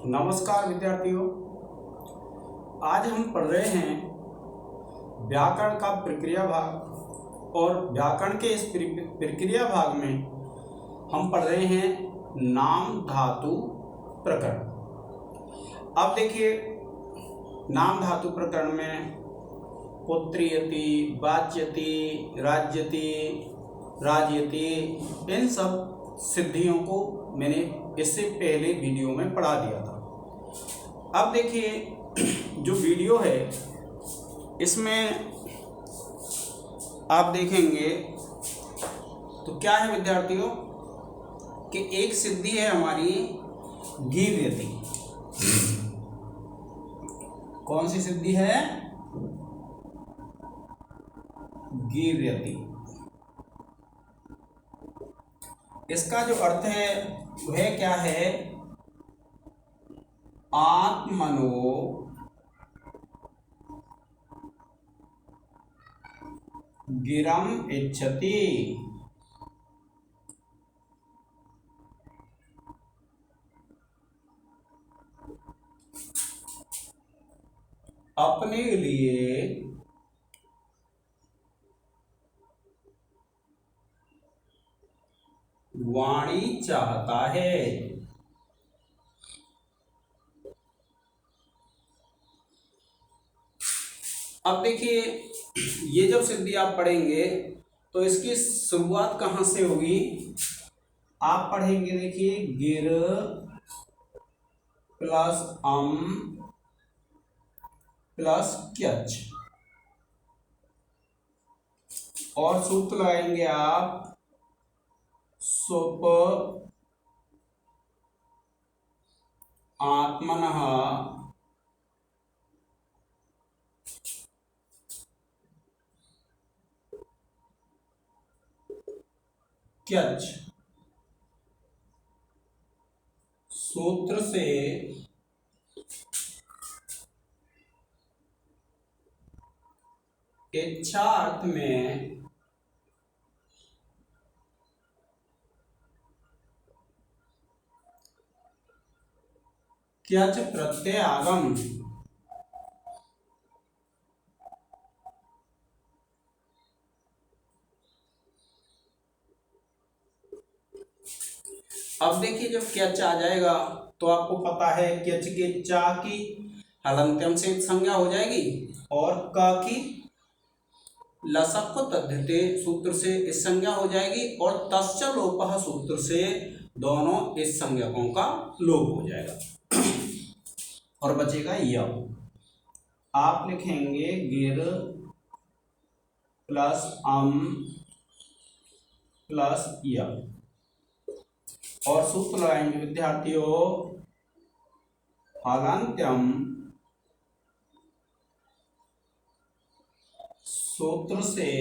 नमस्कार विद्यार्थियों, आज हम पढ़ रहे हैं व्याकरण का प्रक्रिया भाग। और व्याकरण के इस प्रक्रिया भाग में हम पढ़ रहे हैं नाम धातु प्रकरण। अब देखिए, नाम धातु प्रकरण में पुत्रियति, वाच्यति, राज्यति, राजयति, इन सब सिद्धियों को मैंने इससे पहले वीडियो में पढ़ा दिया था। अब देखिए, जो वीडियो है इसमें आप देखेंगे तो क्या है विद्यार्थियों कि एक सिद्धि है हमारी गीर्यति। कौन सी सिद्धि है? गीर्यति। इसका जो अर्थ है वह क्या है? आत्मनो गिरम इच्छति। अपने लिए वाणी चाहता है। अब देखिए, ये जब सिद्धि आप पढ़ेंगे तो इसकी शुरुआत कहाँ से होगी? आप पढ़ेंगे, देखिए, गिर प्लस अम प्लस क्यच, और सूत्र लगाएंगे आप सुप आत्मनः क्यच। सूत्र से इच्छा अर्थ में क्यच प्रत्यय आगम। अब देखिए, जब क्यच आ जाएगा तो आपको पता है क्यच के चा की हलंत्यम से संज्ञा हो जाएगी और क की लसक को तद्धिते सूत्र से इस संज्ञा हो जाएगी और तस्य लोपः सूत्र से दोनों इस संज्ञकों का लोप हो जाएगा और बचेगा य। आप लिखेंगे गिर प्लस अम प्लस य, और सूत्र लगाएंगे विद्यार्थियों हलंत्यम सूत्र से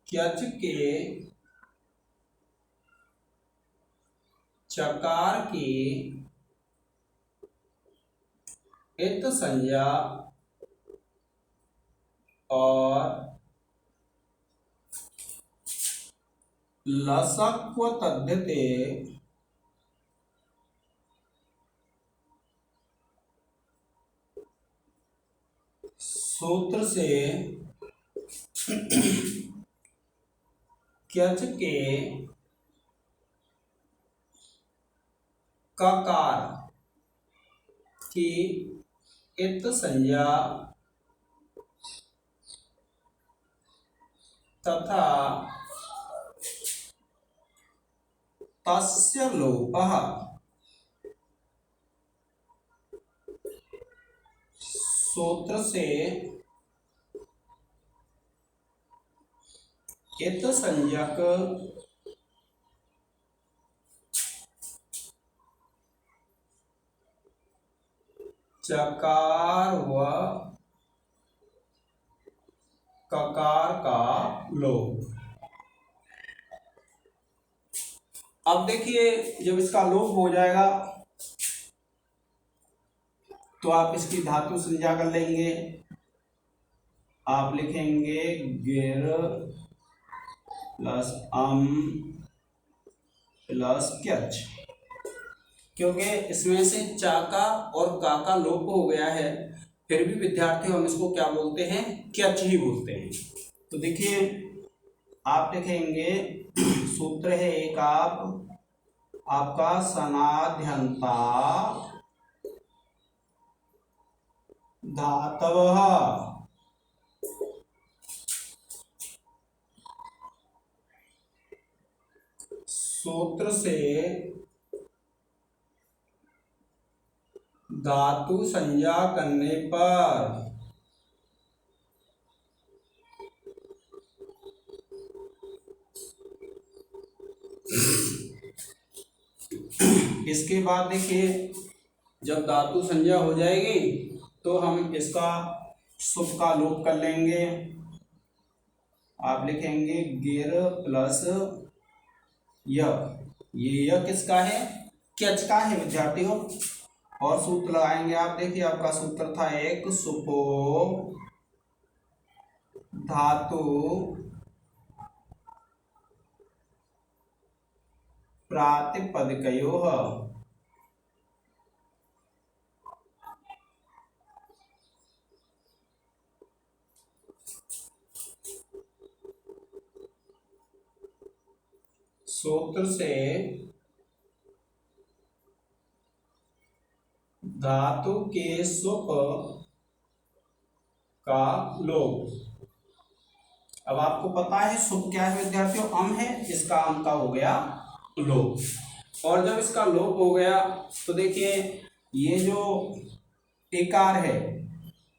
क्यच के चकार की इत संज्ञा और लसक्व तद्धिते सूत्र से क्यच के ककार की इत संज्ञा तथा तस्य लोपः सूत्र से इत संज्ञक चकार व ककार का लोप। अब देखिए, जब इसका लोप हो जाएगा तो आप इसकी धातु संज्ञा कर लेंगे। आप लिखेंगे गिर प्लस प्लस क्यच, क्योंकि इसमें से चा का और का लोप हो गया है, फिर भी विद्यार्थी हम इसको क्या बोलते हैं, क्यच ही बोलते हैं। तो देखिए आप लिखेंगे सूत्र है एक आपका सनाध्यंता धातवः, सूत्र से धातु संज्ञा करने पर इसके बाद देखिए जब धातु संज्ञा हो जाएगी तो हम इसका सुप का लोप कर लेंगे। आप लिखेंगे गिर प्लस ये किसका है, क्यच का है विद्यार्थियों। और सूत्र लगाएंगे, आप देखिए आपका सूत्र था एक सुपो धातु प्रातिपदिकयोः, सूत्र से धातु के सुप का लोप। अब आपको पता है सुप क्या है विद्यार्थियों, अम है, इसका अम का हो गया लोप। और जब इसका लोप हो गया तो देखिए ये जो एकार है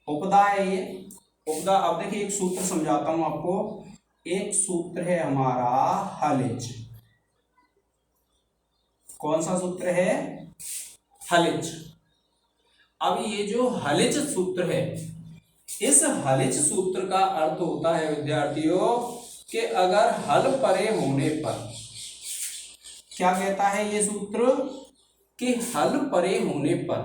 उपदा है, ये उपदा। अब देखिए एक सूत्र समझाता हूं आपको, एक सूत्र है हमारा हलिज। कौन सा सूत्र है, हलिज। अब ये जो हलिज सूत्र है, इस हलिज सूत्र का अर्थ होता है विद्यार्थियों कि अगर हल परे होने पर, क्या कहता है ये सूत्र कि हल परे होने पर,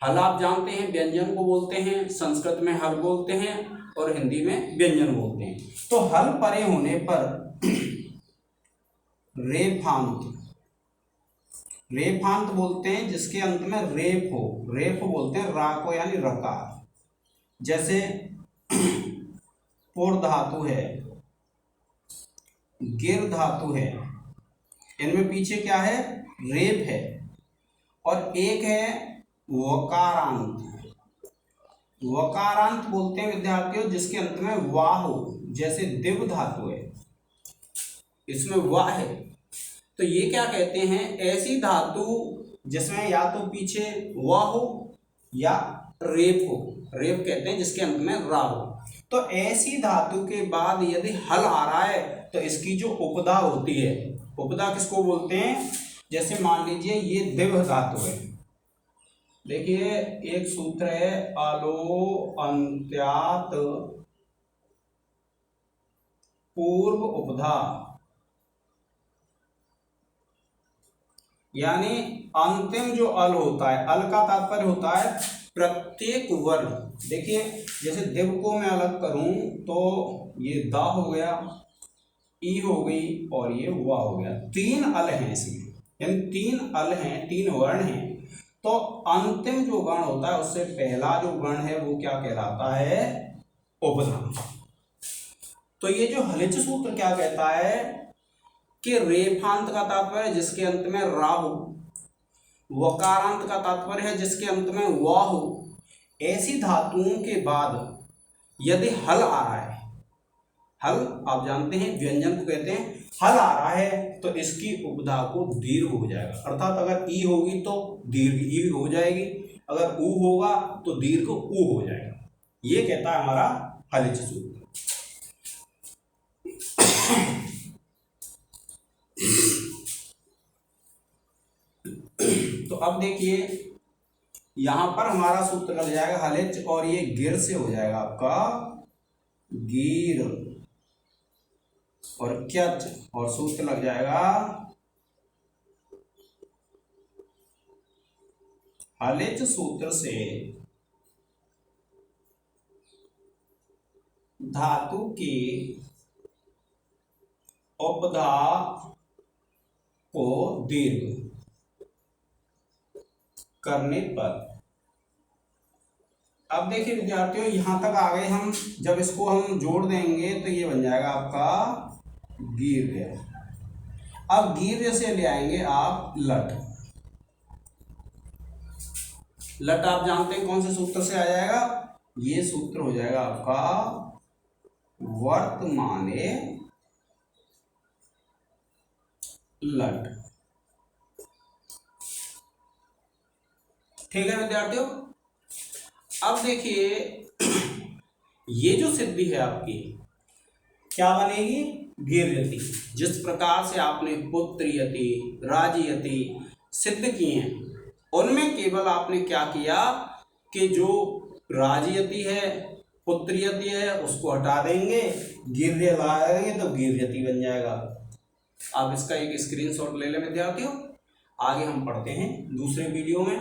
हल आप जानते हैं व्यंजन को बोलते हैं, संस्कृत में हल बोलते हैं और हिंदी में व्यंजन बोलते हैं। तो हल परे होने पर रेफांत बोलते हैं जिसके अंत में रेफ हो, रेफ बोलते हैं रा को यानी रकार। जैसे पोर धातु है, गिर धातु है, इनमें पीछे क्या है, रेफ है। और एक है वकारांत, वकारांत बोलते हैं विद्यार्थियों जिसके अंत में वाह हो, जैसे दिव धातु है, इसमें वाह है। तो ये क्या कहते हैं, ऐसी धातु जिसमें या तो पीछे वाह हो या रेप हो, रेप कहते हैं जिसके अंत में रा हो। तो ऐसी धातु के बाद यदि हल आ रहा है तो इसकी जो उपदा होती है, उपदा किसको बोलते हैं, जैसे मान लीजिए ये दिव धातु है, देखिए एक सूत्र है अलो अंत्यात पूर्व उपधा, यानी अंतिम जो अल होता है, अल का तात्पर्य होता है प्रत्येक वर्ण। देखिए जैसे दिव को मैं अलग करूं तो ये दा हो गया, ई हो गई और ये वा हो गया, तीन अल हैं इसमें, यानी तीन अल हैं, तीन वर्ण हैं। तो अंतिम जो वर्ण होता है उससे पहला जो वर्ण है वो क्या कहलाता है, उपधा। तो ये जो हलिज सूत्र क्या कहता है कि रेफांत का तात्पर्य जिसके अंत में रा हो, वकारांत का तात्पर्य है जिसके अंत में वा हो, ऐसी धातुओं के बाद यदि हल आ रहा है, हल आप जानते हैं व्यंजन को कहते हैं, हल आ रहा है तो इसकी उपधा को दीर्घ हो जाएगा, अर्थात अगर ई होगी तो दीर्घ ई हो जाएगी, अगर ऊ होगा तो दीर्घ ऊ हो जाएगा। ये कहता है हमारा हलिज सूत्र। तो अब देखिए यहां पर हमारा सूत्र लग जाएगा हलिज, और ये गिर से हो जाएगा आपका गिर, और क्यच, और सूत्र लग जाएगा हलिज सूत्र से धातु की उपधा को दीर्घ करने पर। अब देखिए विद्यार्थियों, यहां तक आ गए हम। जब इसको हम जोड़ देंगे तो ये बन जाएगा आपका गीर्घ। अब गीर्घ से ले आएंगे आप लट। लट आप जानते हैं कौन से सूत्र से आ जाएगा? ये सूत्र हो जाएगा आपका वर्तमाने लट। ठीक है विद्यार्थियों। अब देखिए ये जो सिद्धि है आपकी क्या बनेगी? गीर्यति। जिस प्रकार से आपने पुत्रयति, राजयति सिद्ध किए हैं, उनमें केवल आपने क्या किया कि जो राजयति है, पुत्रयति है, उसको हटा देंगे, गीर्य लगाएंगे तो गीर्यति बन जाएगा। आप इसका एक स्क्रीनशॉट ले लें विद्यार्थियों। आगे हम पढ़ते हैं दूसरे वीडियो में।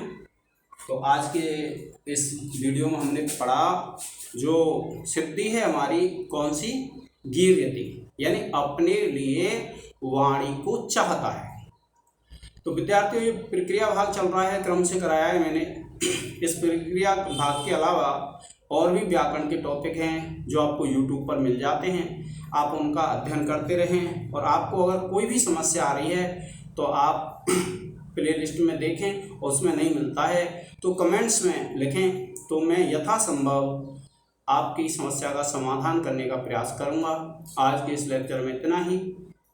तो आज के इस वीडियो में हमने पढ़ा जो सिद्धि है हमारी कौन सी? गीर्यति, यानी अपने लिए वाणी को चाहता है। तो विद्यार्थियों, ये प्रक्रिया भाग चल रहा है, क्रम से कराया है मैंने। इस प्रक्रिया भाग के अलावा और भी व्याकरण के टॉपिक हैं जो आपको YouTube पर मिल जाते हैं। आप उनका अध्ययन करते रहें, और आपको अगर कोई भी समस्या आ रही है तो आप प्ले लिस्ट में देखें, और उसमें नहीं मिलता है तो कमेंट्स में लिखें, तो मैं यथासंभव आपकी समस्या का समाधान करने का प्रयास करूंगा। आज के इस लेक्चर में इतना ही।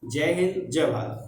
जय हिंद, जय भारत।